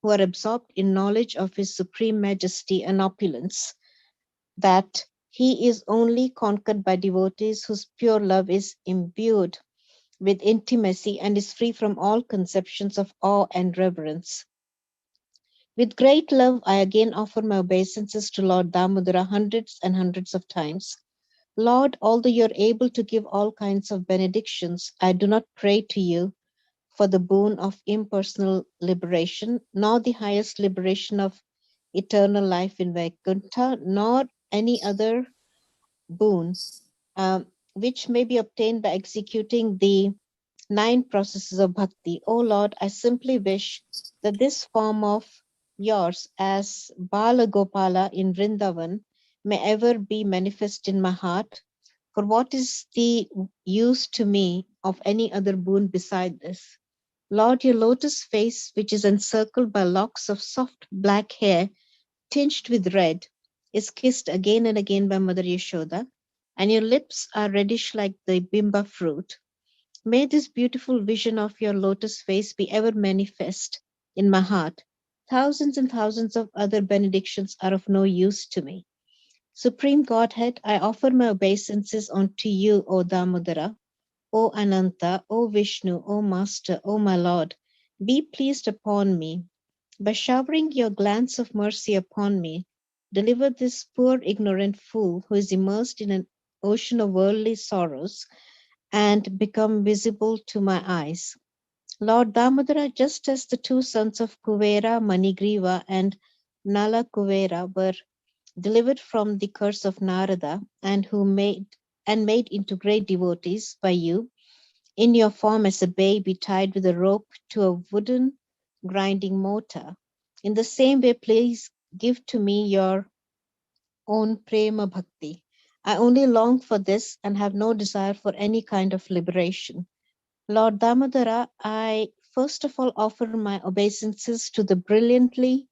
Speaker 3: who are absorbed in knowledge of his supreme majesty and opulence that he is only conquered by devotees whose pure love is imbued with intimacy and is free from all conceptions of awe and reverence. With great love, I again offer my obeisances to Lord Damodara hundreds and hundreds of times. Lord, although you're able to give all kinds of benedictions, I do not pray to you for the boon of impersonal liberation, nor the highest liberation of eternal life in Vaikuntha, nor any other boon which may be obtained by executing the 9 processes of bhakti. O Lord, I simply wish that this form of yours as Bala Gopala in Vrindavan may ever be manifest in my heart. For what is the use to me of any other boon beside this? Lord, your lotus face, which is encircled by locks of soft black hair tinged with red, is kissed again and again by Mother Yashoda, and your lips are reddish like the bimba fruit. May this beautiful vision of your lotus face be ever manifest in my heart. Thousands and thousands of other benedictions are of no use to me. Supreme Godhead, I offer my obeisances unto you, O Damodara, O Ananta, O Vishnu, O Master, O my Lord. Be pleased upon me. By showering your glance of mercy upon me, deliver this poor ignorant fool who is immersed in an ocean of worldly sorrows and become visible to my eyes. Lord Damodara, just as the two sons of Kuvera, Manigriva, and Nala Kuvera were delivered from the curse of Narada and who made into great devotees by you in your form as a baby tied with a rope to a wooden grinding mortar. In the same way, please give to me your own prema bhakti. I only long for this and have no desire for any kind of liberation. Lord Damodara, I first of all offer my obeisances to the brilliantly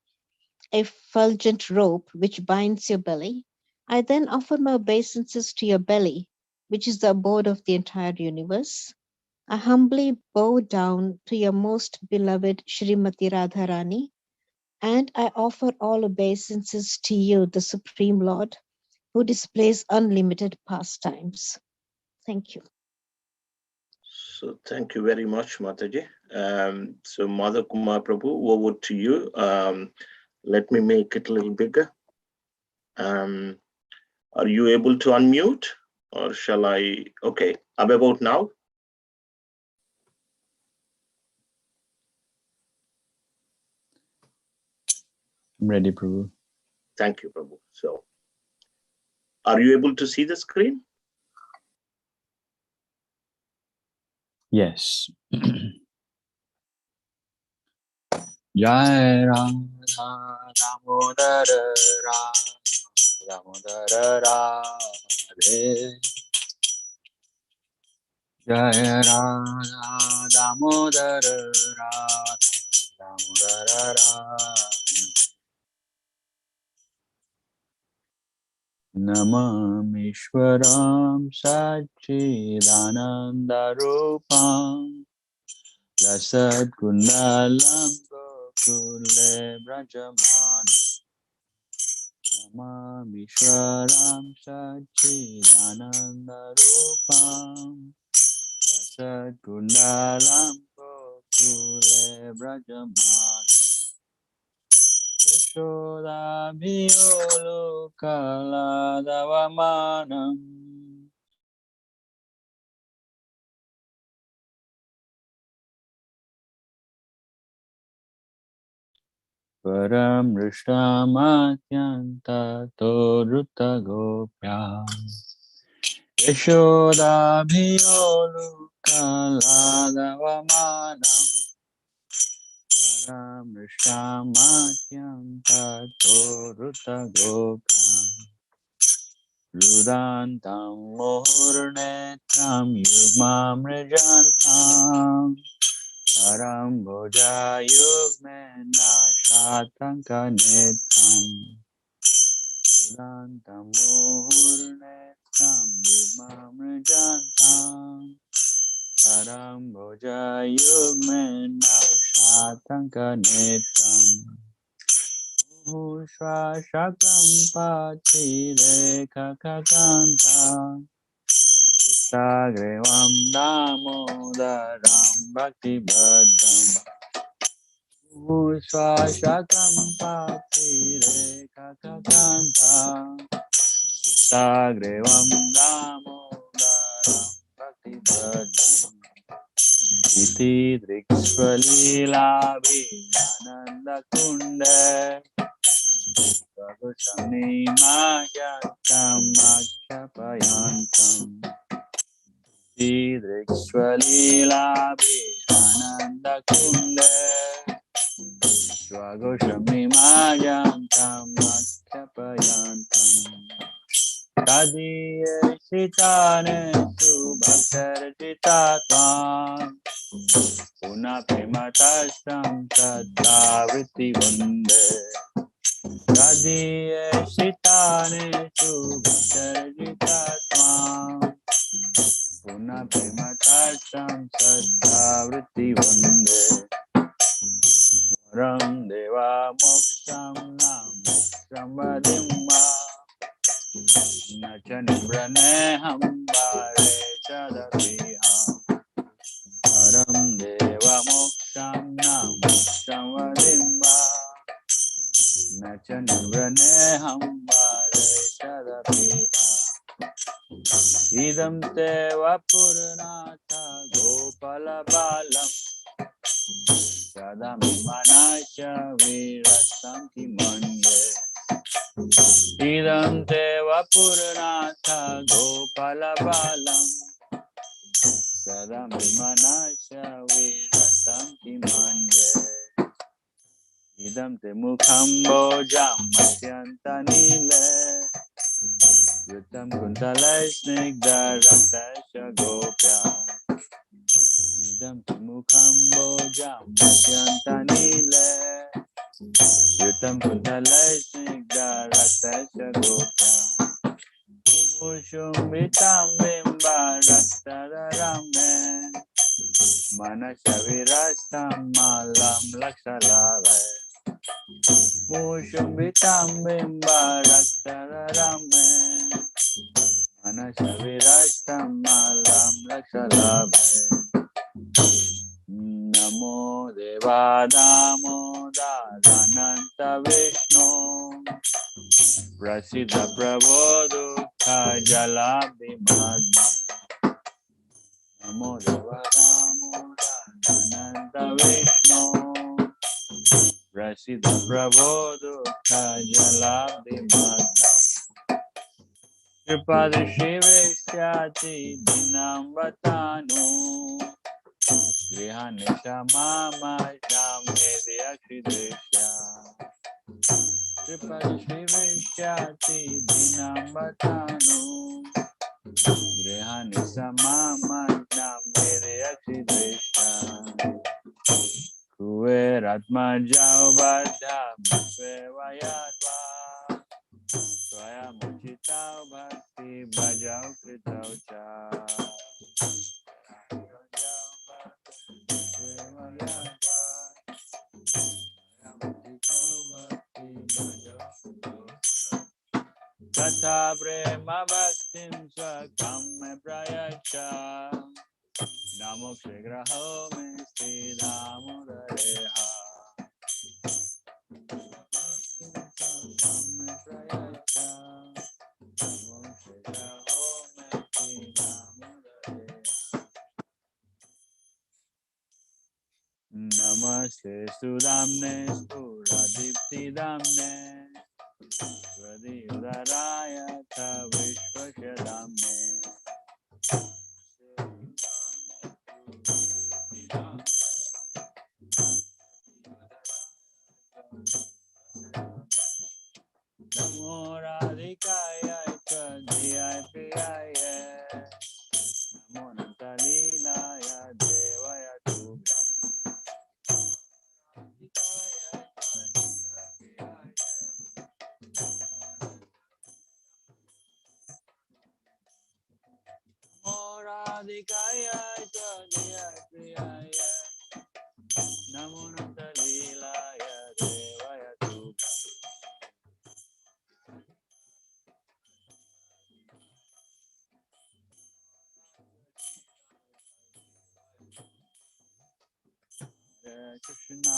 Speaker 3: effulgent rope which binds your belly. I then offer my obeisances to your belly, which is the abode of the entire universe. I humbly bow down to your most beloved Srimati Radharani, and I offer all obeisances to you, the Supreme Lord, who displays unlimited pastimes. Thank you.
Speaker 1: So thank you very much, Mataji. So Mother Kumar Prabhu, over to you. Let me make it a little bigger. Are you able to unmute, or shall I? Okay, about now?
Speaker 6: I'm ready, Prabhu.
Speaker 1: Thank you, Prabhu. So, are you able to see the screen?
Speaker 6: Yes. Jai Ram Damodar Ram Damodar Radhe. Jai Ram Damodar Ram Damodar Radhe. Namamishwaram Sachidanandarupam Lasad Kundalam Gokule Brajamana. Namamishwaram Sachidanandarupam Lasad Kundalam Gokule Brajamana. Yashodhabhiyolu kaladavamanam Param Rishamatyanta Toruta Gopyam Yashodhabhiyolu kaladavamanam Param Rishamatyanta Toruta Gopyam Rudantam Mohurnetram Yugmam Rejantam Param Bhoja Yugmena Shatanka Netram Rudantam Mohurnetram Yugmam Rejantam Param Bhoja Yugmena Shatanka Netram Shashakam Pati Rekha Kakanta Sagrevam Damodaram Bhakti Bhaddam Shashakam Pati Rekha Kakanta Sagrevam Damodaram Bhakti Bhaddam Iti Driksvalila Ananda Kunde Prabhushani Magatam Akshapayantam Idriksvalila Ananda Kunde Swagoshami Magatam Akshapayantam Tadiye Sitane Subhakar Chitatvam Puna Prematastam Tattavritti Vande Radhiye Shitane Shubhatarjitatmam Puna Prematastam Tattavritti Vande Ram Deva Moksham Nam Moksham Vadimma Nacha Nibraneham Vare Chadapiham Ram Deva Moksham Nam Moksham Vadimma Nacha Nibraneham Vare Chadapiham Idam Teva Purnatha Gopala Balam Sadamimanasha Virasanti Manye Idam Deva Purnatha Gopala Balam Sadamimanasha Virasanti Manye Idam Te Mukham Bojam Masyanta Nile Yutam Kuntala Snigdha Raktasha Gopya Idam Te Mukham Bojam Masyanta Nile Yutam Kuntala Snigdha Raktasha Gopya Uvushum Vitam Bimba Raktararame Manasha Virastam Malam Lakshalave Uvushum Vitam Bimba Raktararame Manasha Virastam Malam Lakshalave Namo Deva Damodar Vishnu Prasiddha Prabho Dukha Jalabhimadma Namo Deva Damodar Vishnu Prasiddha Prabho Dukha Jalabhimadma Tripadrishi Vishyati Dinam Vatanu Grihanisha Mama Namedi Akshidrishya Tripadrishi Vishyati Dinam Vatanu Grihanisha Mama Namedi Akshidrishya Kuveratma Jaubadha Vayadva Swayam Uchitau Bhakti Bhajau Kritau Cha Tatha Prema Bhaktim Swakam Prayacha Namo Shigraho Misti Damodareha Namaste Sudamne Suradipti Damne Swadi Udaraya Tha Vishwashadamne Namo Radhikaya Chadhiyaya Priyaya Namo Nantalilaya Devaya Tubham Radhikaya Jaya Priyaya Namo Nantalilaya Devaya Tubham Hare Krishna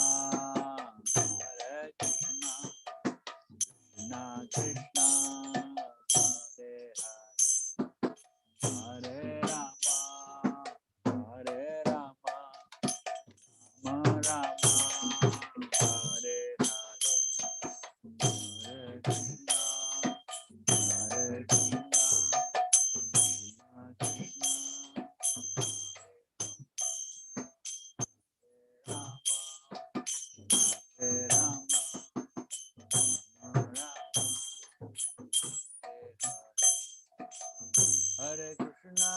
Speaker 6: Hare Krishna Krishna Krishna Hare Hare Rama Hare Rama Rama Rama Hare Hare Hare Krishna Hare Krishna Krishna Hare Rama Rama Hare Krishna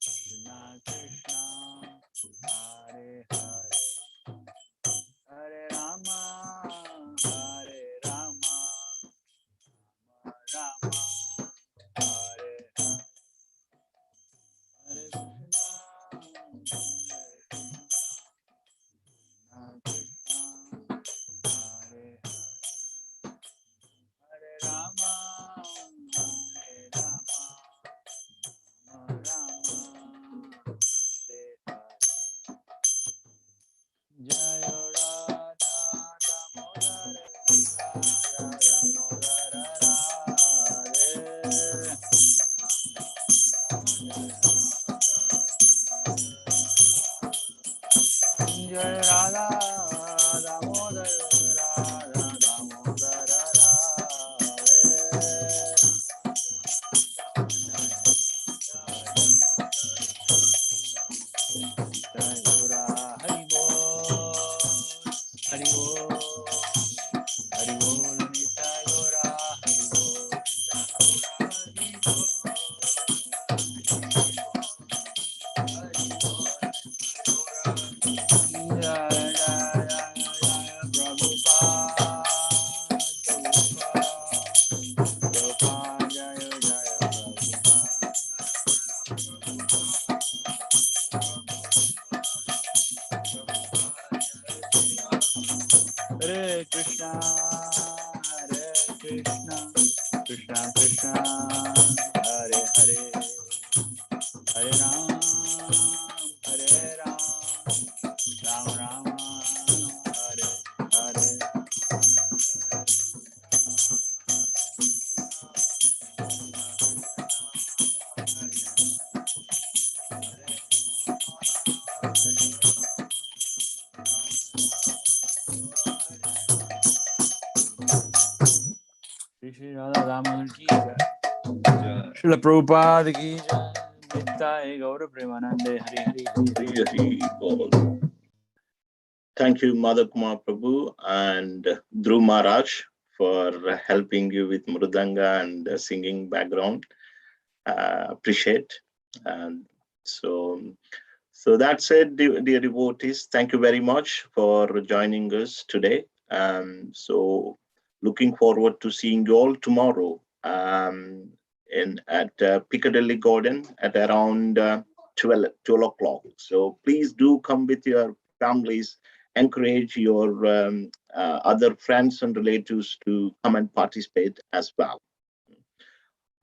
Speaker 6: Krishna Krishna Krishna, Krishna Krishna, Hare Hare, Hare Ram, Hare Ram, Ram Ram, Hare Hare. Shri Radha Damodar ki jai. Srila Prabhupada ki jai. Nitya Gaura Premanande Hari Hari Hari Hari.
Speaker 1: Hari Bol. Thank you, Madha Kumar Prabhu and Dhruv Maharaj for helping you with Mridanga and singing background. Appreciate. And so that's it, dear devotees. Thank you very much for joining us today. So looking forward to seeing you all tomorrow at Piccadilly Garden at around 12 o'clock. So please do come with your families, encourage your other friends and relatives to come and participate as well.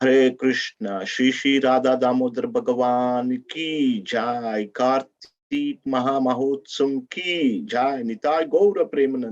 Speaker 1: Hare Krishna, Shri Shri Radha Damodar Bhagavan ki jai, Kartik Mahamahotsav ki jai, Nitai Gaura Premanand.